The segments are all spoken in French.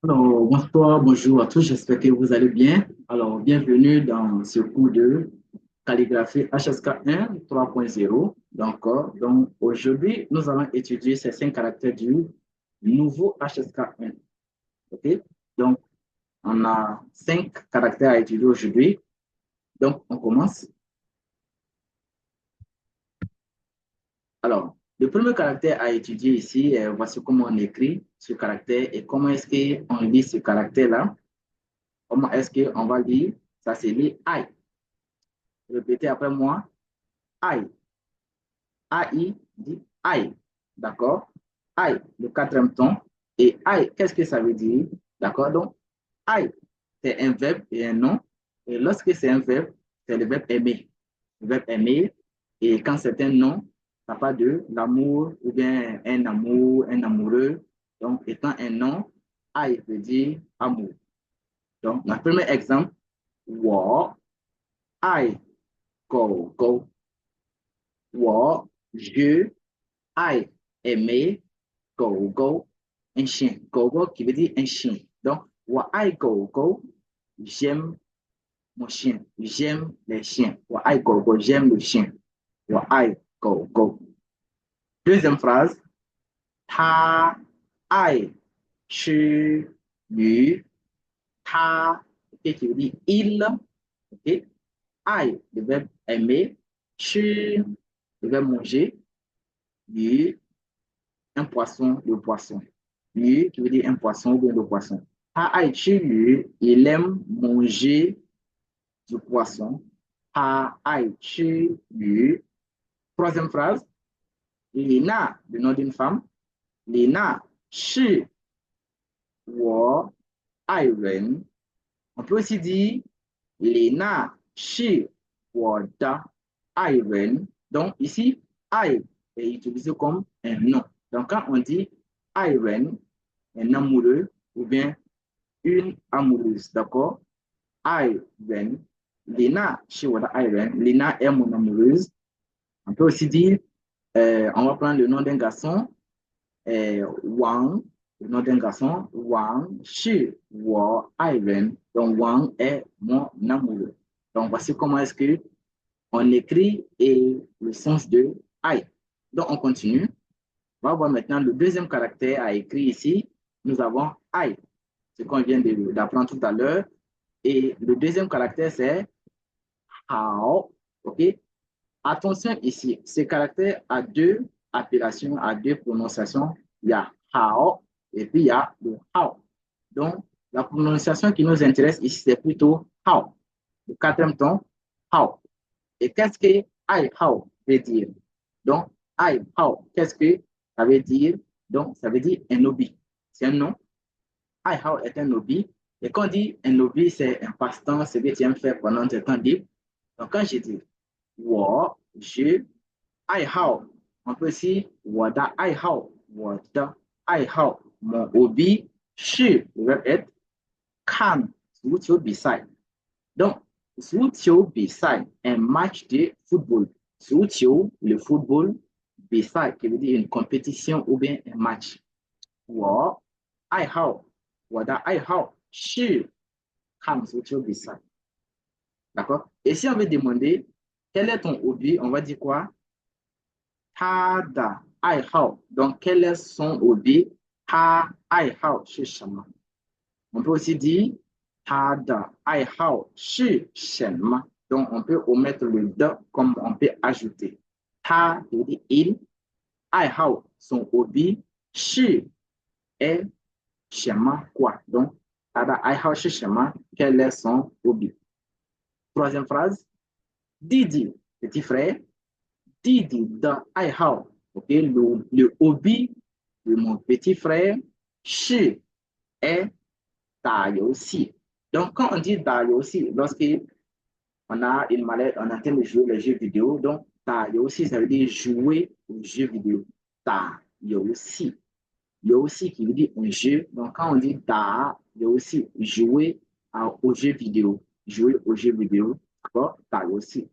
Alors, bonsoir, bonjour à tous, j'espère que vous allez bien. Alors, bienvenue dans ce cours de calligraphie HSK1 3.0. Donc, aujourd'hui, nous allons étudier ces 5 caractères du nouveau HSK1. OK? Donc, on a 5 caractères à étudier aujourd'hui. Donc, on commence. Alors, le premier caractère à étudier ici, voici comment on écrit ce caractère et comment est-ce qu'on lit ce caractère-là. Comment est-ce qu'on va lire? Ça, c'est lit I. Répétez après moi. I. AI dit I. D'accord? I, le quatrième ton. Et I, qu'est-ce que ça veut dire? D'accord? Donc, I, c'est un verbe et un nom. Et lorsque c'est un verbe, c'est le verbe aimer. Le verbe aimer. Et quand c'est un nom, ça parle de l'amour ou bien un amour, un amoureux. Donc, étant un nom, I veut dire amour. Donc, le premier exemple, 我爱狗狗。je I aimer go go un chien. Go go qui veut dire un chien. Donc, I go go, j'aime mon chien. J'aime les chiens. I go go, j'aime le chien. I go go. Deuxième phrase, 他爱吃鱼。他 okay, qui veut dire il. Okay? I, le verbe aimer. 吃, le verbe manger. Yu, un poisson, le poisson. Yu, qui veut dire un poisson ou bien le poisson. Ha Aichi Yu, il aime manger du poisson. Ha Aichi Yu. Troisième phrase. Lina, le nom d'une femme. Lina, shi, wo, airen. On peut aussi dire Lina, shi, wo, da, airen. Donc ici, I est utilisé comme un nom. Donc quand on dit Iron, un amoureux ou bien une amoureuse, d'accord? Iron, Lina, chez Wada Iron, Lina est mon amoureuse. On peut aussi dire, on va prendre le nom d'un garçon, Wang, le nom d'un garçon, Wang, chez Wa Iron. Donc Wang est mon amoureux. Donc voici comment est-ce que on écrit et le sens de I. Donc on continue. On va voir maintenant le deuxième caractère à écrire ici. Nous avons I, ce qu'on vient d'apprendre tout à l'heure. Et le deuxième caractère, c'est how. OK? Attention ici, ce caractère a deux appellations, a deux prononciations. Il y a how et puis il y a le how. Donc, la prononciation qui nous intéresse ici, c'est plutôt how. Le quatrième ton, how. Et qu'est-ce que I how veut dire? Donc, I how, qu'est-ce que ça veut dire? Donc, ça veut dire un hobby. C'est un nom. I how est un hobby. Et quand on dit un hobby, c'est un passe-temps, c'est ce que tu aimes faire pendant tes temps libre. Donc, quand je dis je, I how, on peut aussi I how, I how, mon hobby, je, le verbe être, kan, 足球比赛。Donc, 足球比赛 un match de football. 足球, le football, 比赛 qui veut dire une compétition ou bien un match. 我的爱好是看足球比赛. D'accord? Et si on veut demander quel est ton hobby, on va dire quoi? 他的爱好. Donc, quel est son hobby? 他爱好是什么? On peut aussi dire 他的爱好是什么? Donc, on peut omettre le de comme on peut ajouter. 他 veut dire il, 爱好 son hobby, 是 est 什么 quoi. Donc, 他的爱好是什么? Quel est son hobby? Troisième phrase. Didi, petit frère. Didi 的爱好. OK, le hobby de mon petit frère, 是 est 打游戏. Donc, quand on dit 打游戏, lorsqu'on a une mallette, on est en train de jouer les jeux vidéo, donc 打游戏, ça veut dire jouer aux jeux vidéo. 打游戏. 游戏 qui veut dire un jeu. Donc, quand on dit 打游戏, jouer aux jeux vidéo. Jouer aux jeux vidéo. D'accord? 打游戏.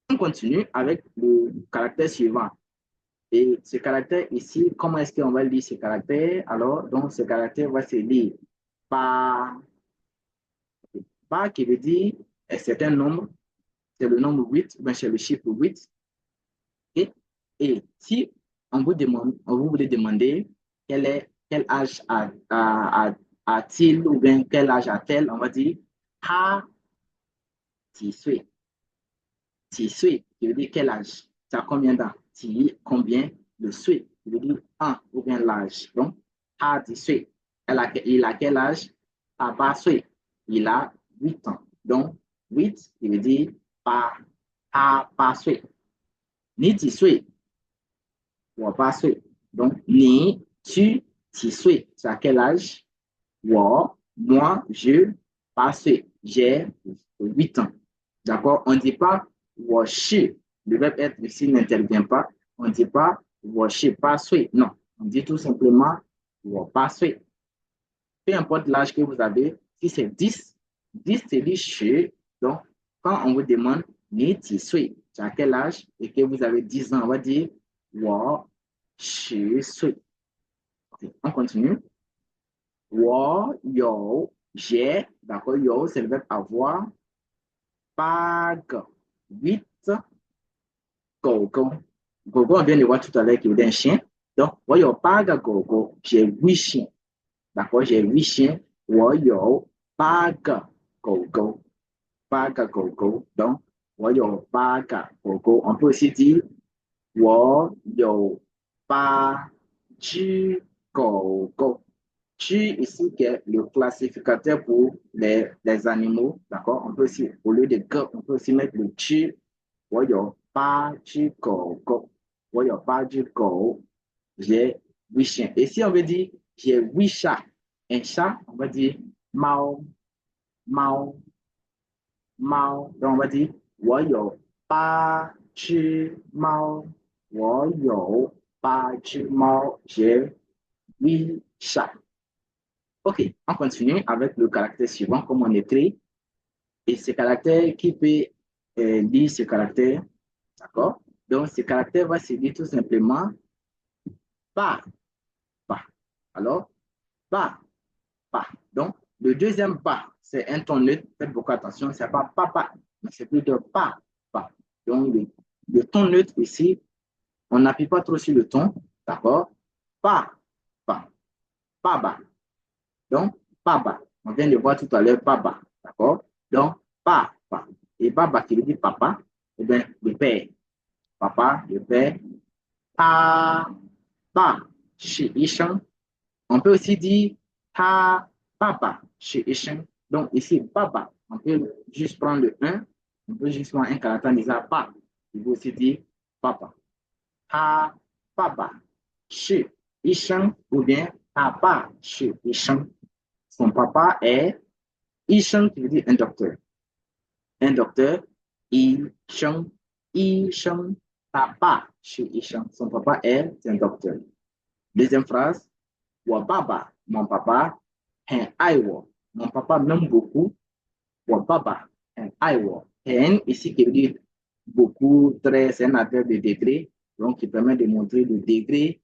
On continue avec le caractère suivant. Et ce caractère ici, comment est-ce qu'on va lire ce caractère? Alors, donc, ce caractère va se lire Pas. Pas qui veut dire un certain nombre, c'est le nombre 8, ben c'est le chiffre 8. Et si on vous demande, on vous voulez demander quel âge a-t-il ou bien quel âge a-t-elle, on va dire ha ti sui. Ti sui, qui veut dire quel âge. Ça a combien d'ans? Ti, combien? Le sui, qui veut dire un ou bien l'âge. Donc, ha ti sui. Il a quel âge? Papa sui. Il a 8 ans. Donc, 8, qui veut dire pas sui. Ni ti sui, 我八岁。Donc, ni, tu, 几岁, c'est à quel âge? 我, moi, je, 8岁, j'ai 8 ans. D'accord? On ne dit pas 我是, le verbe être ici n'intervient pas. On ne dit pas 我是八岁. Non, on dit tout simplement 我八岁. Peu importe l'âge que vous avez, si c'est 10, 10 c'est dit je. Donc, quand on vous demande ni 几岁, c'est à quel âge et que vous avez 10 ans, on va dire 我10岁. On continue. 我有 j'ai, d'accord, 有 c'est le verbe avoir, 8 狗狗. Gogo, on vient de voir tout à l'heure qu'il y a un chien. Donc, 我有8个狗狗, j'ai 8 chiens. D'accord, j'ai 8 chiens. 我有8个狗狗. 8个狗狗. Donc, 我有8个狗狗. On peut aussi dire 我有8只狗狗. Chi ici qui est le classificateur pour les animaux, d'accord? On peut aussi, au lieu de que, on peut aussi mettre le chi. 我有8只狗狗. 我有8只狗. J'ai 8 chiens. Et si on veut dire j'ai 8 chats, un chat, on va dire mao, mao, mao. Donc on va dire 我有8只猫. 我有8只猫. J'ai 8 chats. Ok, on continue avec le caractère suivant, comme on écrit. Et ce caractère, qui peut lire ce caractère, d'accord? Donc, ce caractère va se dire tout simplement pas, pas. Alors, pas, pas. Donc, le deuxième pas, c'est un ton neutre. Faites beaucoup attention, c'est pas papa, mais c'est plutôt pas, pas. Donc, le ton neutre ici, on n'appuie pas trop sur le ton, d'accord? Pas, pas, pas bas. Donc, papa. On vient de voir tout à l'heure papa. D'accord? Donc, papa. Et papa qui veut dire papa, eh bien, le père. Papa, le père. Pa, chez Ishan. On peut aussi dire ta, papa, chez Ishan. Donc, ici, papa. On peut juste prendre le 1. On peut juste prendre un caractère en disant pa. Il veut aussi dire papa. Ta, papa, chez Ishan. Ou bien, papa, chez Ishan. Son papa est Ishan, qui veut dire un docteur. Un docteur, Ishan, Ishan, papa chez Ishan. Son papa est un docteur. Deuxième phrase, wa baba, mon papa, un aiwo. Mon papa m'aime beaucoup. Wa baba, un aiwo. Un ici qui veut dire beaucoup, très, c'est un adverbe de degré, donc qui permet de montrer le degré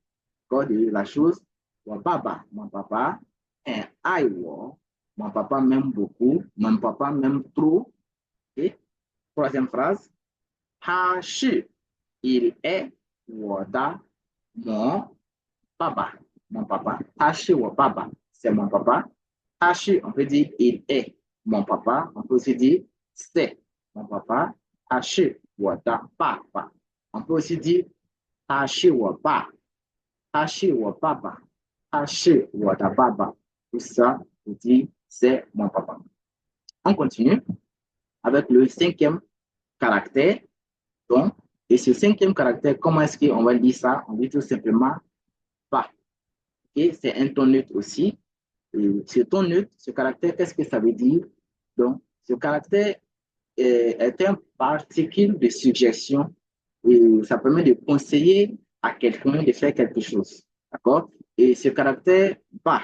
de la chose. Wa baba, mon papa, un aiwo. Mon papa m'aime beaucoup. Mon papa m'aime trop. Et troisième phrase. Ha shi, il est wada, mon papa. Mon papa. Ha shi wa papa, c'est mon papa. Ha shi, on peut dire il est mon papa. On peut aussi dire c'est mon papa. Ha shi wada papa. On peut aussi dire ha shi wa pa. Ha shi wa papa. Ha shi wada papa. Tout ça, on dit c'est mon papa. On continue avec le cinquième caractère. Donc, et ce cinquième caractère, comment est-ce qu'on va lire ça? On dit tout simplement pas. Et c'est un ton neutre aussi. Et ce ton neutre, ce caractère, qu'est-ce que ça veut dire? Donc, ce caractère est un particule de suggestion et ça permet de conseiller à quelqu'un de faire quelque chose. D'accord? Et ce caractère pas,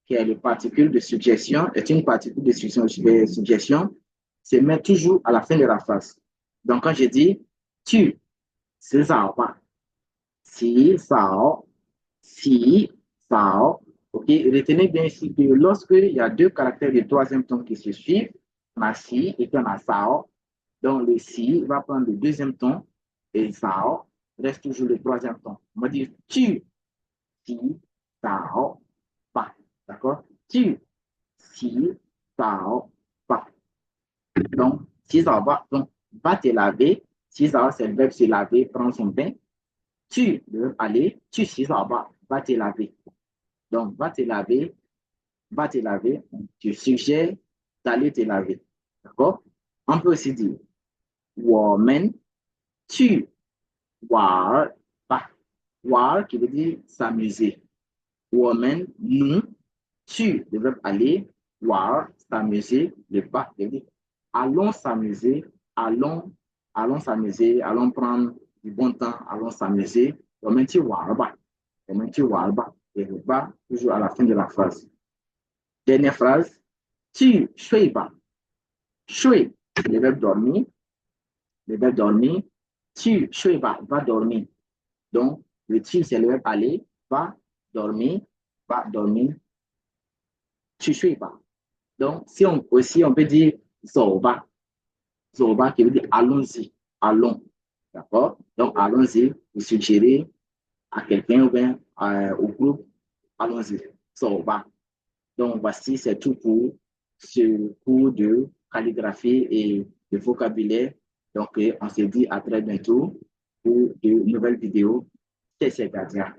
qui est le particule de suggestion, est une particule de suggestion, se met toujours à la fin de la phrase. Donc, quand je dis tu, 洗澡吧，洗澡，洗澡 OK? Retenez bien ici que lorsqu'il y a deux caractères de troisième ton qui se suivent, on a si et puis on a sao. Donc, le si va prendre le deuxième ton et sao reste toujours le troisième ton. On va dire tu, si, sao, pas. D'accord? Tu, si, sao, pas. Donc, si ça va, donc, va te laver. Si ça va, c'est le verbe se laver, prendre son bain. Tu, le verbe aller. Tu, si ça va te laver. Donc, va te laver. Tu suggères d'aller te laver. D'accord? On peut aussi dire, 我们去玩吧. War qui veut dire s'amuser. 我们, nous, tu, le verbe aller, war, s'amuser, le pas, le dire allons s'amuser, allons s'amuser, allons prendre du bon temps, allons s'amuser. 我们去玩吧. Et le pas, toujours à la fin de la phrase. Dernière phrase, 去睡吧. 睡, le verbe dormir, le verbe dormir. 去睡吧, va dormir. Donc, le tu, c'est le verbe aller, va dormir, 去睡吧. Donc, si on, aussi, on peut dire 走吧, 走吧 qui veut dire allons-y, allons. D'accord? Donc, allons-y, vous suggérez à quelqu'un ou bien au groupe, allons-y, 走吧. Donc, voici, c'est tout pour ce cours de calligraphie et de vocabulaire. Donc, on se dit à très bientôt pour de nouvelles vidéos. C'est Gardia.